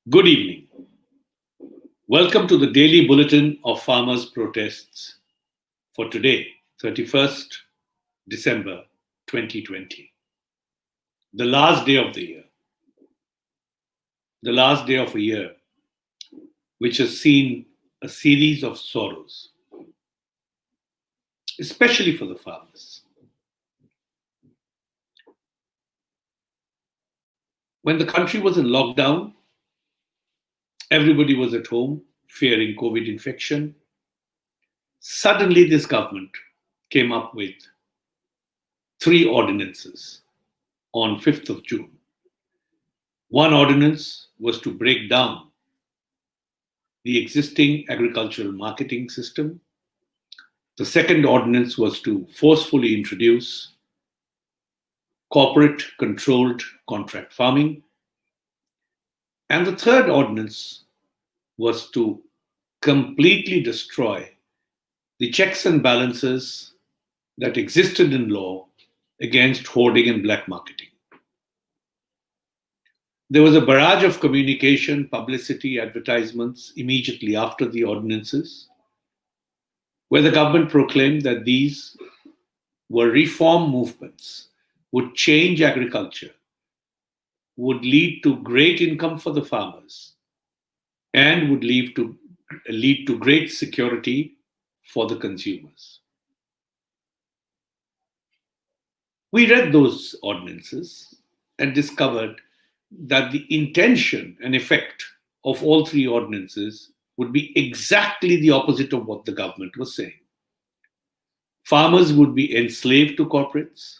Good evening. Welcome to the daily bulletin of farmers' protests for today, 31st December 2020, the last day of the year, the last day of a year which has seen a series of sorrows, especially for the farmers. When the country was in lockdown, everybody was at home fearing COVID infection. Suddenly, this government came up with three ordinances on 5th of June. One ordinance was to break down the existing agricultural marketing system. The second ordinance was to forcefully introduce corporate controlled contract farming. And the third ordinance was to completely destroy the checks and balances that existed in law against hoarding and black marketing. There was a barrage of communication, publicity, advertisements immediately after the ordinances, where the government proclaimed that these were reform movements, would change agriculture, would lead to great income for the farmers, and would lead to great security for the consumers. We read those ordinances and discovered that the intention and effect of all three ordinances would be exactly the opposite of what the government was saying. Farmers would be enslaved to corporates.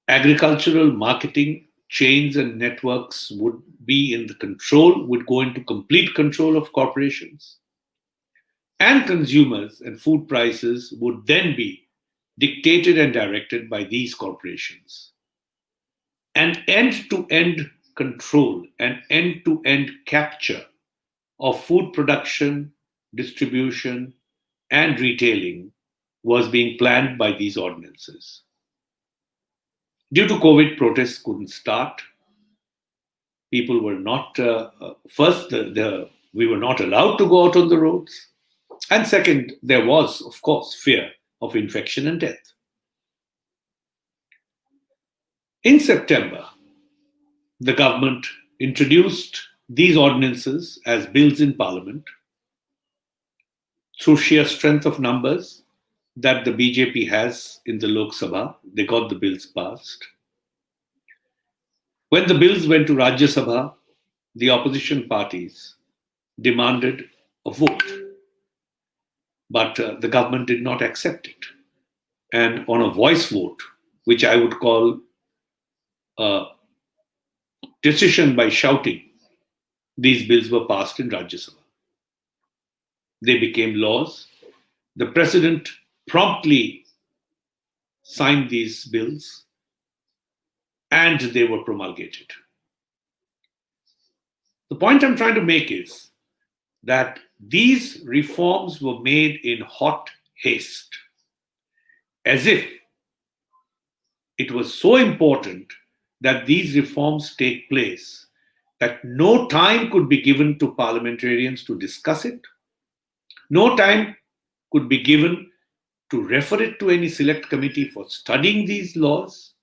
Agricultural marketing chains and networks would be in the control, would go into complete control of corporations. And consumers and food prices would then be dictated and directed by these corporations. An end to end control and end to end capture of food production, distribution, and retailing was being planned by these ordinances. Due to COVID, protests couldn't start. People were not, we were not allowed to go out on the roads. And second, there was, of course, fear of infection and death. In September, the government introduced these ordinances as bills in Parliament through sheer strength of numbers that the BJP has in the Lok Sabha. They got the bills passed. When the bills went to Rajya Sabha, the opposition parties demanded a vote, but the government did not accept it. And on a voice vote, which I would call a decision by shouting, these bills were passed in Rajya Sabha. They became laws. The president promptly signed these bills and they were promulgated. The point I'm trying to make is that these reforms were made in hot haste, as if it was so important that these reforms take place that no time could be given to parliamentarians to discuss it, no time could be given to refer it to any select committee for studying these laws.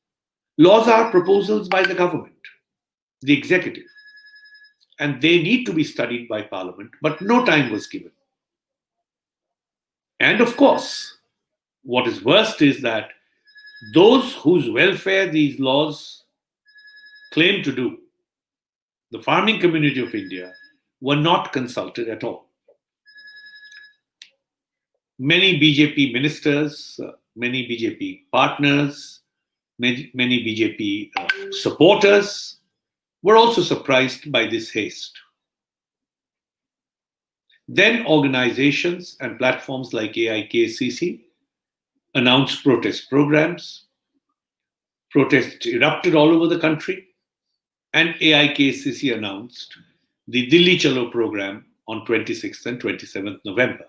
Laws are proposals by the government, the executive, and they need to be studied by parliament, but no time was given. And of course, what is worst is that those whose welfare these laws claim to do, the farming community of India, were not consulted at all. Many BJP ministers, many BJP partners, many BJP supporters were also surprised by this haste. Then organizations and platforms like AIKCC announced protest programs. Protests erupted all over the country, and AIKCC announced the Dilli Chalo program on 26th and 27th November.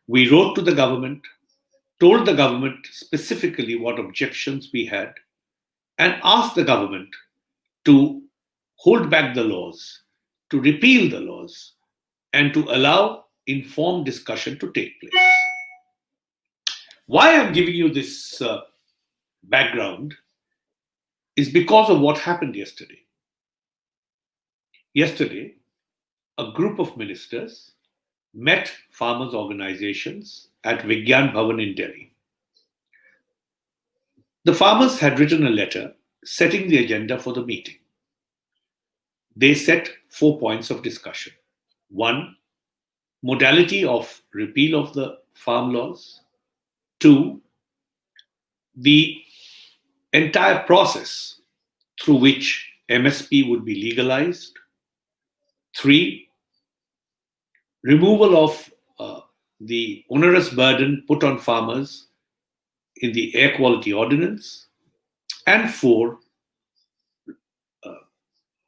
We wrote to the government, told the government specifically what objections we had, and asked the government to hold back the laws to repeal the laws and to allow informed discussion to take place. Why I'm giving you this background is because of what happened yesterday. Yesterday, a group of ministers met farmers' organizations at Vigyan Bhavan in Delhi. The farmers had written a letter setting the agenda for the meeting. They set 4 points of discussion. One, modality of repeal of the farm laws. Two, the entire process through which MSP would be legalized. Three, removal of the onerous burden put on farmers in the air quality ordinance. And four,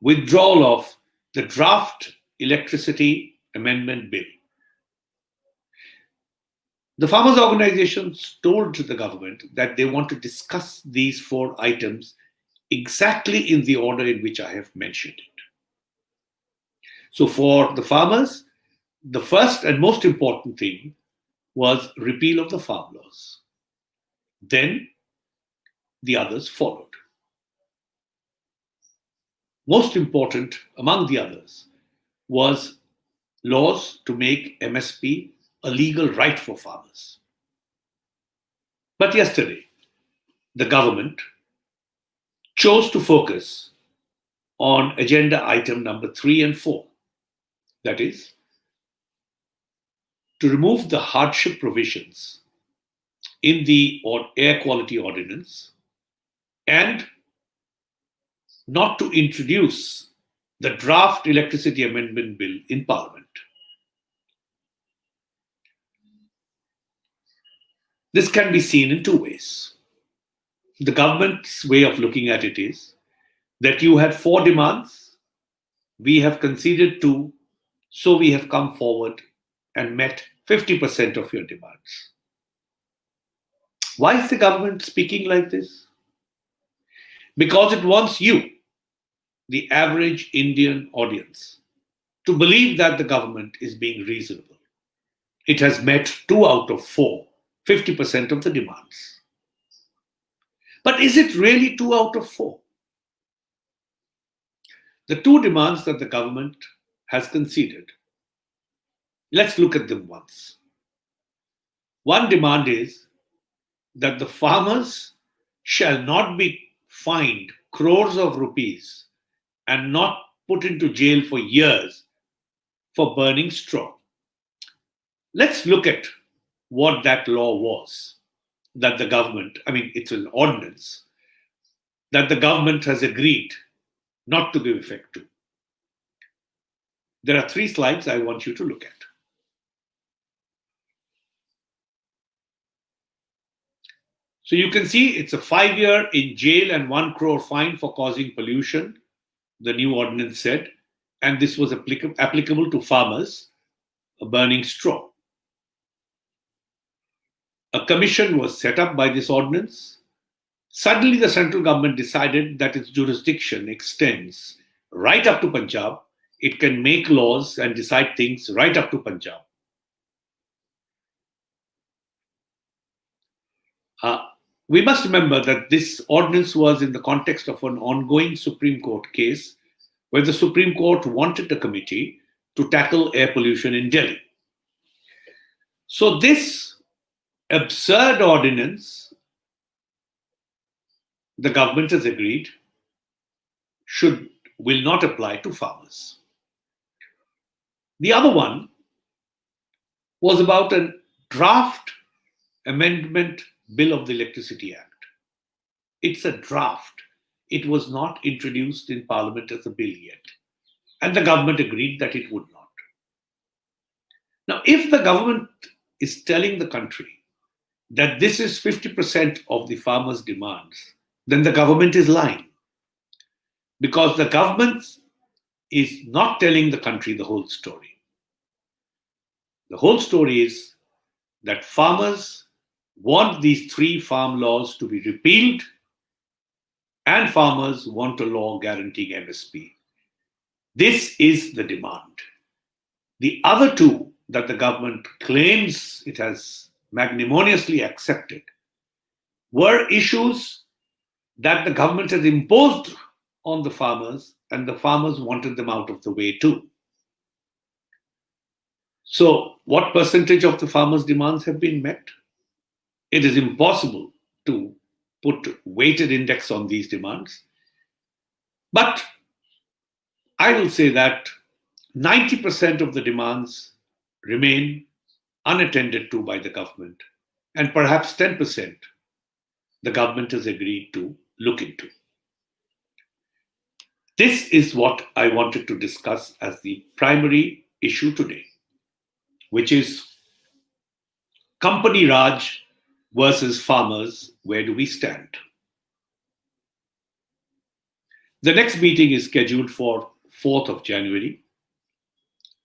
withdrawal of the draft electricity amendment bill. The farmers' organizations told the government that they want to discuss these 4 items exactly in the order in which I have mentioned it. So for the farmers, the first and most important thing was repeal of the farm laws. Then the others followed. Most important among the others was laws to make MSP a legal right for farmers. But yesterday, the government chose to focus on agenda item number 3 and 4. That is, to remove the hardship provisions in the air quality ordinance and not to introduce the draft electricity amendment bill in Parliament. This can be seen in 2 ways. The government's way of looking at it is that you had 4 demands, we have conceded 2, so we have come forward and met 50% of your demands. Why is the government speaking like this? Because it wants you, the average Indian audience, to believe that the government is being reasonable. It has met 2 out of 4, 50% of the demands. But is it really 2 out of 4? The 2 demands that the government has conceded, let's look at them once. One demand is that the farmers shall not be fined crores of rupees and not put into jail for years for burning straw. Let's look at what that law was that the government, it's an ordinance, that the government has agreed not to give effect to. There are 3 slides I want you to look at. So you can see it's a 5-year in jail and 1 crore fine for causing pollution, the new ordinance said, and this was applicable to farmers burning straw. A commission was set up by this ordinance. Suddenly the central government decided that its jurisdiction extends right up to Punjab. It can make laws and decide things right up to Punjab. We must remember that this ordinance was in the context of an ongoing Supreme Court case where the Supreme Court wanted a committee to tackle air pollution in Delhi. So this absurd ordinance, the government has agreed, will not apply to farmers. The other one was about a draft amendment bill of the Electricity Act. It's a draft. It was not introduced in Parliament as a bill yet. And the government agreed that it would not. Now, if the government is telling the country that this is 50% of the farmers' demands, then the government is lying. Because the government is not telling the country the whole story. The whole story is that farmers want these 3 farm laws to be repealed, and farmers want a law guaranteeing MSP. This is the demand. The other two that the government claims it has magnanimously accepted were issues that the government has imposed on the farmers, and the farmers wanted them out of the way too. So, what percentage of the farmers' demands have been met? It is impossible to put weighted index on these demands. But I will say that 90% of the demands remain unattended to by the government, and perhaps 10% the government has agreed to look into. This is what I wanted to discuss as the primary issue today, which is Company Raj versus farmers. Where do we stand? The next meeting is scheduled for 4th of January,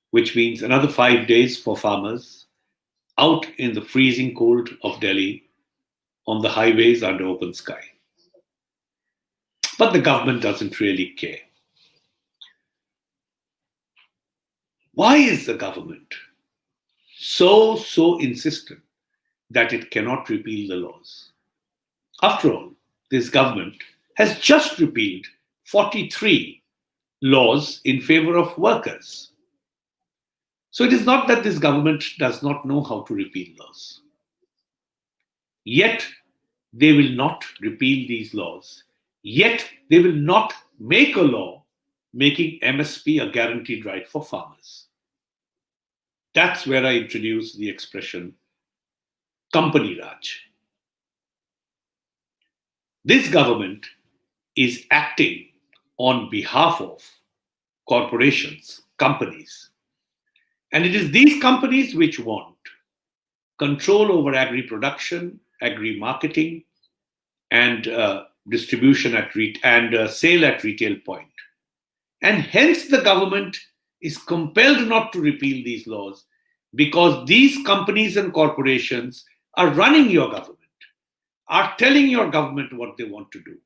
which means another 5 days for farmers out in the freezing cold of Delhi on the highways under open sky. But the government doesn't really care. Why is the government so insistent that it cannot repeal the laws? After all, this government has just repealed 43 laws in favor of workers. So it is not that this government does not know how to repeal laws. Yet they will not repeal these laws. Yet they will not make a law making MSP a guaranteed right for farmers. That's where I introduce the expression Company Raj. This government is acting on behalf of corporations, companies. And it is these companies which want control over agri production, agri marketing, and distribution and sale at retail point. And hence the government is compelled not to repeal these laws because these companies and corporations are running your government, are telling your government what they want to do.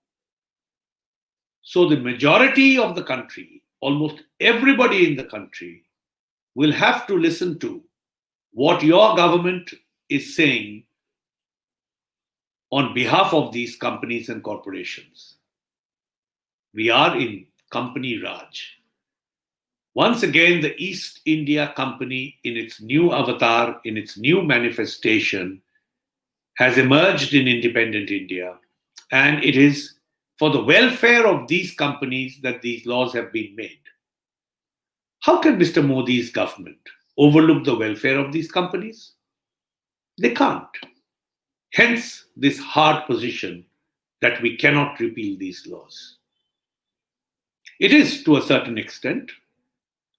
So the majority of the country, almost everybody in the country, will have to listen to what your government is saying on behalf of these companies and corporations. We are in Company Raj. Once again, the East India Company, in its new avatar, in its new manifestation, has emerged in independent India, and it is for the welfare of these companies that these laws have been made. How can Mr. Modi's government overlook the welfare of these companies? They can't. Hence, this hard position that we cannot repeal these laws. It is, to a certain extent,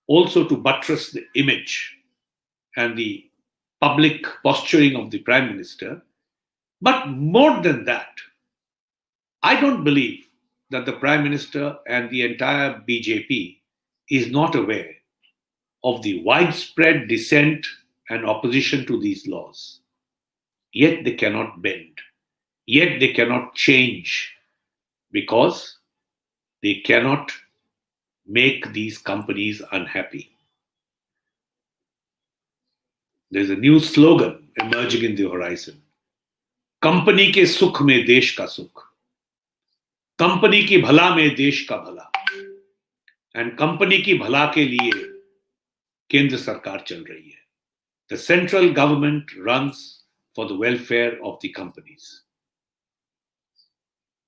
also to buttress the image and the public posturing of the Prime Minister. But more than that, I don't believe that the Prime Minister and the entire BJP is not aware of the widespread dissent and opposition to these laws. Yet they cannot bend. Yet they cannot change because they cannot make these companies unhappy. There's a new slogan emerging in the horizon. Company के सुख में देश का सुख, company की भला में देश का भला, एंड कंपनी की भला के लिए केंद्र सरकार चल रही है. The central government runs for the welfare of the companies.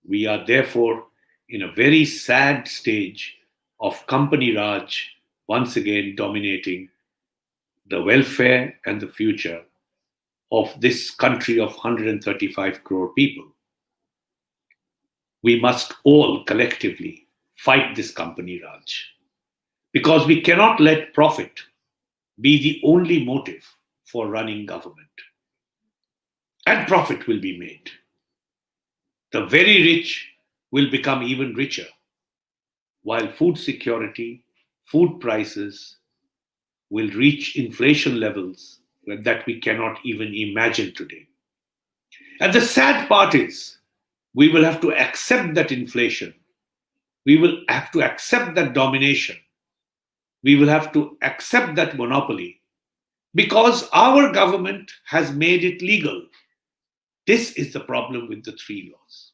We are therefore in a very sad stage of Company Raj once again dominating the welfare and the future of this country of 135 crore people. We must all collectively fight this Company Raj because we cannot let profit be the only motive for running government. And profit will be made. The very rich will become even richer, while food security, food prices will reach inflation levels that we cannot even imagine today. And the sad part is, we will have to accept that inflation. We will have to accept that domination We will have to accept that monopoly because our government has made it legal. This is the problem with the three laws.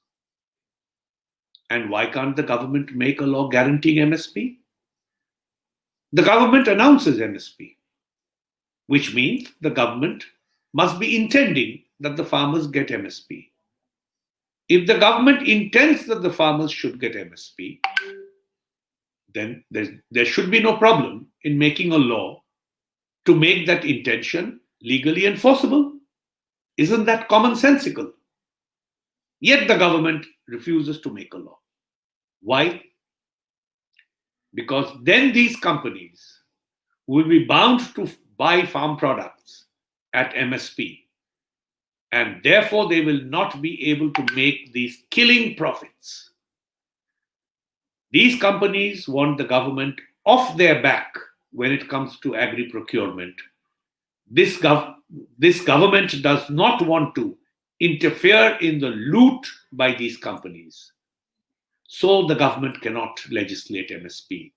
And why can't the government make a law guaranteeing MSP? The government announces MSP, which means the government must be intending that the farmers get MSP. If the government intends that the farmers should get MSP, then there should be no problem in making a law to make that intention legally enforceable. Isn't that commonsensical? Yet the government refuses to make a law. Why? Because then these companies will be bound to buy farm products at MSP, and therefore they will not be able to make these killing profits. These companies want the government off their back when it comes to agri procurement. This government does not want to interfere in the loot by these companies. So the government cannot legislate MSP.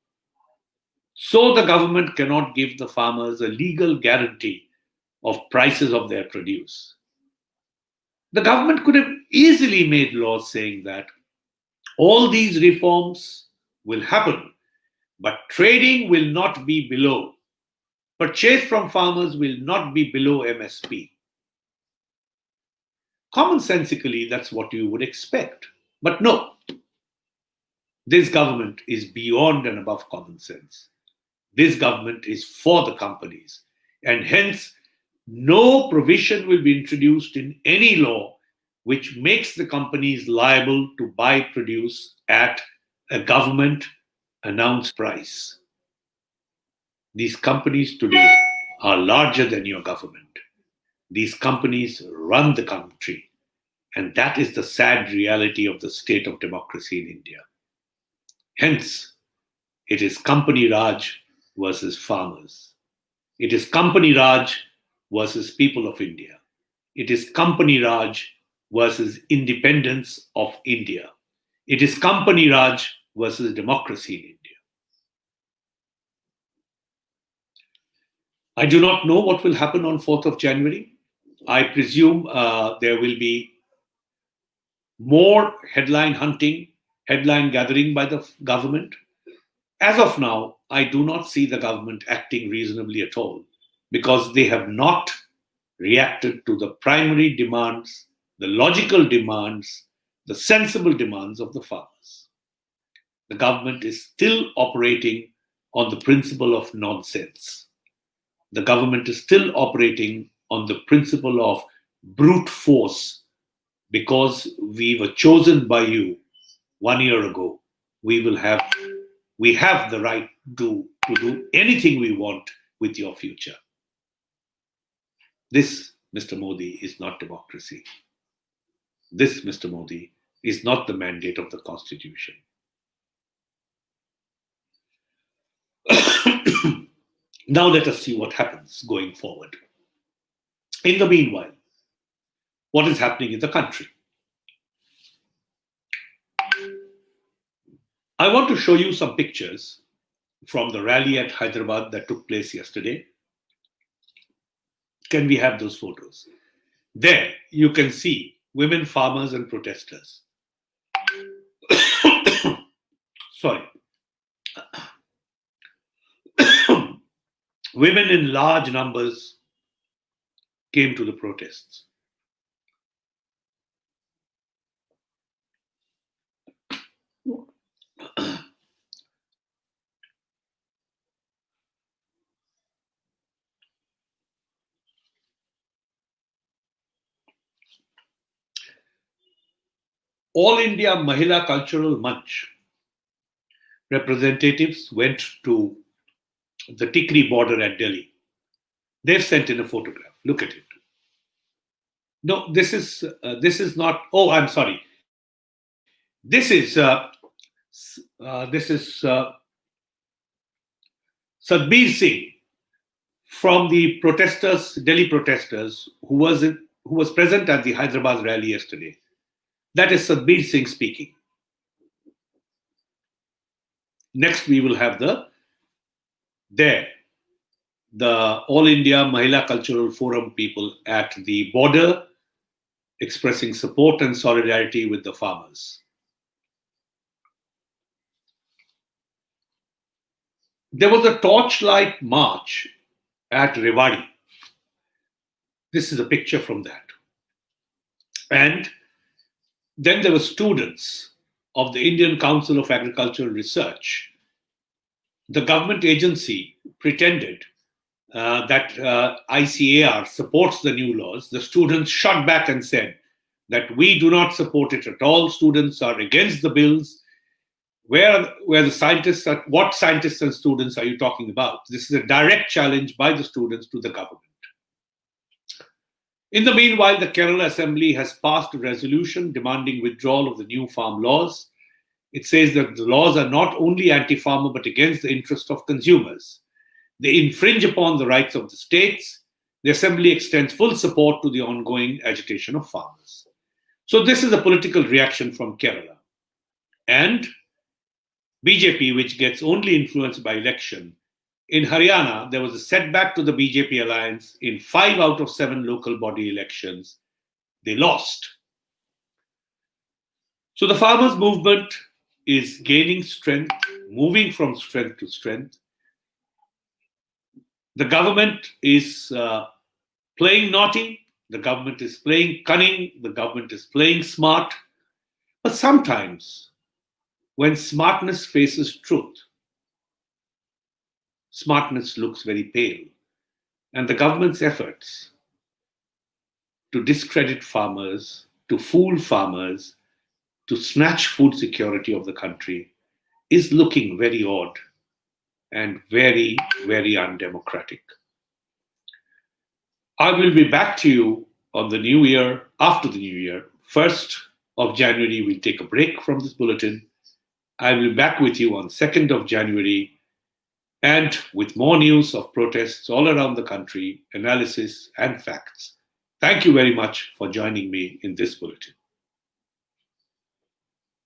So the government cannot give the farmers a legal guarantee of prices of their produce. The government could have easily made laws saying that all these reforms will happen, but trading will not be below. Purchase from farmers will not be below MSP. Commonsensically, that's what you would expect. But no, this government is beyond and above common sense. This government is for the companies, and hence no provision will be introduced in any law which makes the companies liable to buy produce at a government announced price. These companies today are larger than your government. These companies run the country, and that is the sad reality of the state of democracy in India. Hence, it is company Raj versus farmers. It is company Raj versus people of India. It is company Raj versus independence of India. It is company Raj versus democracy in India. I do not know what will happen on 4th of January. I presume there will be more headline hunting, headline gathering by the government. As of now, I do not see the government acting reasonably at all because they have not reacted to the primary demands, the logical demands, the sensible demands of the farmers. The government is still operating on the principle of nonsense. The government is still operating on the principle of brute force because we were chosen by you 1 year ago. We have the right to do anything we want with your future. This, Mr. Modi, is not democracy. This, Mr. Modi, is not the mandate of the Constitution. Now let us see what happens going forward. In the meanwhile, what is happening in the country? I want to show you some pictures from the rally at Hyderabad that took place yesterday. Can we have those photos? There you can see women farmers and protesters. Sorry. Women in large numbers came to the protests. All India Mahila Cultural Manch representatives went to the Tikri border at Delhi. They've sent in a photograph. Look at it. No, this is not. Oh, I'm sorry. This is Sadbir Singh from the protesters, Delhi protesters, who was present at the Hyderabad rally yesterday. That is Sadbir Singh speaking. Next, we will have the there, the All India Mahila Cultural Forum people at the border expressing support and solidarity with the farmers. There was a torchlight march at Rewari. This is a picture from that. And then there were students of the Indian Council of Agricultural Research. The government agency pretended that ICAR supports the new laws. The students shot back and said that we do not support it at all. Students are against the bills. Where the scientists are, what scientists and students are you talking about? This is a direct challenge by the students to the government. In the meanwhile, the Kerala Assembly has passed a resolution demanding withdrawal of the new farm laws. It says that the laws are not only anti-farmer but against the interest of consumers. They infringe upon the rights of the states. The Assembly extends full support to the ongoing agitation of farmers. So this is a political reaction from Kerala. And BJP, which gets only influenced by election. In Haryana, there was a setback to the BJP alliance. In 5 out of 7 local body elections, they lost. So the farmers' movement is gaining strength, moving from strength to strength. The government is playing naughty, the government is playing cunning, the government is playing smart. But sometimes, when smartness faces truth, smartness looks very pale. And the government's efforts to discredit farmers, to fool farmers, to snatch food security of the country is looking very odd and very, very undemocratic. I will be back to you on the new year, after the new year. 1st of January, we'll take a break from this bulletin. I will be back with you on 2nd of January and with more news of protests all around the country, analysis and facts. Thank you very much for joining me in this bulletin.